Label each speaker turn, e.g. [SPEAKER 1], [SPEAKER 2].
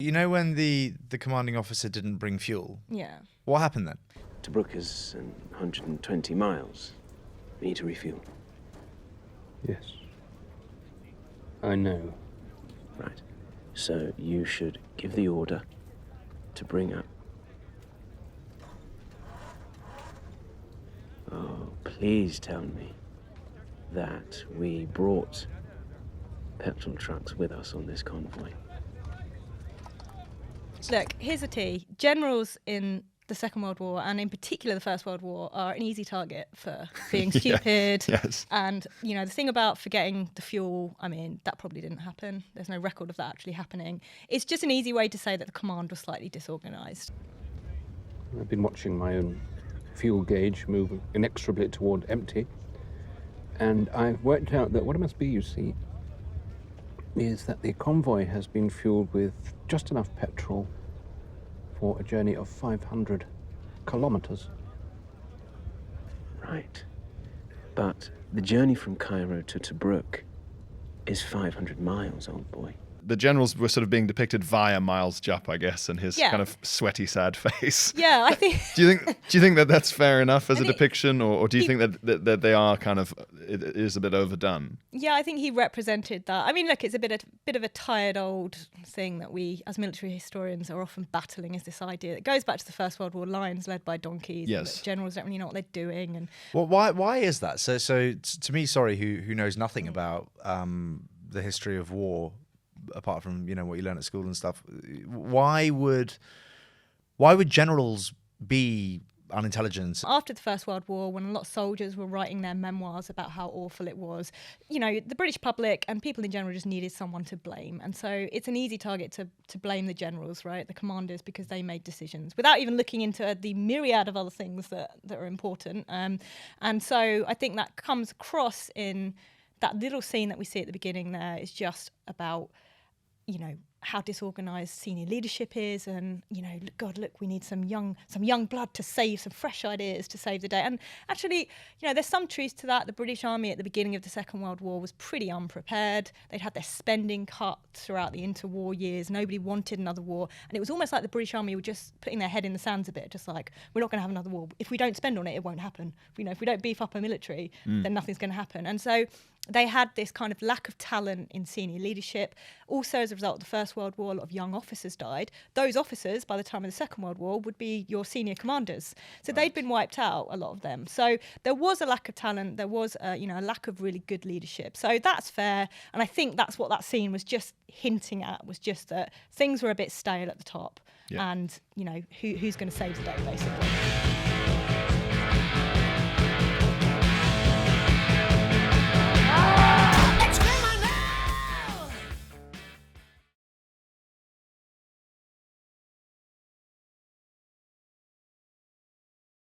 [SPEAKER 1] You know when the commanding officer didn't bring fuel?
[SPEAKER 2] Yeah.
[SPEAKER 1] What happened then?
[SPEAKER 3] Tobruk is 120 miles. We need to refuel.
[SPEAKER 4] Yes. I know.
[SPEAKER 3] Right. So you should give the order to bring up. Oh, please tell me that we brought petrol trucks with us on this convoy.
[SPEAKER 2] Look, here's the tea. Generals in the Second World War, and in particular the First World War, are an easy target for being stupid.
[SPEAKER 1] Yes.
[SPEAKER 2] And, you know, the thing about forgetting the fuel, I mean, that probably didn't happen. There's no record of that actually happening. It's just an easy way to say that the command was slightly disorganised.
[SPEAKER 4] I've been watching my own fuel gauge move inexorably toward empty, and I've worked out that what it must be, you see, is that the convoy has been fueled with just enough petrol for a journey of 500 kilometres.
[SPEAKER 3] Right. But the journey from Cairo to Tobruk is 500 miles, old boy.
[SPEAKER 5] The generals were sort of being depicted via Miles Jupp, I guess, and his
[SPEAKER 2] Yeah.
[SPEAKER 5] kind of sweaty, sad face.
[SPEAKER 2] Yeah, I think...
[SPEAKER 5] Do you think that that's fair enough as a
[SPEAKER 2] think
[SPEAKER 5] depiction, or do you think that they are kind of, it is a bit overdone?
[SPEAKER 2] Yeah, I think he represented that. I mean, look, it's a bit of a tired old thing that we, as military historians, are often battling, is this idea that goes back to the First World War, lines led by donkeys.
[SPEAKER 5] Yes.
[SPEAKER 2] That generals don't really know what they're doing. And
[SPEAKER 1] Well, why is that? So to me, sorry, who knows nothing about the history of war, apart from what you learn at school and stuff, why would generals be unintelligent?
[SPEAKER 2] after the First World War, when a lot of soldiers were writing their memoirs about how awful it was, the British public and people in general just needed someone to blame. And so it's an easy target to blame the generals, right, the commanders, because they made decisions without even looking into the myriad of other things that are important. And so I think that comes across in that little scene that we see at the beginning there is just about, how disorganised senior leadership is, and God, look, we need some young blood to save, some fresh ideas to save the day. And actually, there's some truth to that. The British Army at the beginning of the Second World War was pretty unprepared. They'd had their spending cut throughout the interwar years. Nobody wanted another war, and it was almost like the British Army were just putting their head in the sands a bit, just like, we're not going to have another war. If we don't spend on it, it won't happen. If we don't beef up our military, then nothing's going to happen. And so they had this kind of lack of talent in senior leadership. Also, as a result of the First World War, a lot of young officers died. Those officers, by the time of the Second World War, would be your senior commanders. So they'd been wiped out, a lot of them. So there was a lack of talent. There was a lack of really good leadership. So that's fair. And I think that's what that scene was just hinting at, was just that things were a bit stale at the top.
[SPEAKER 5] Yeah.
[SPEAKER 2] And, who's going to save the day, basically.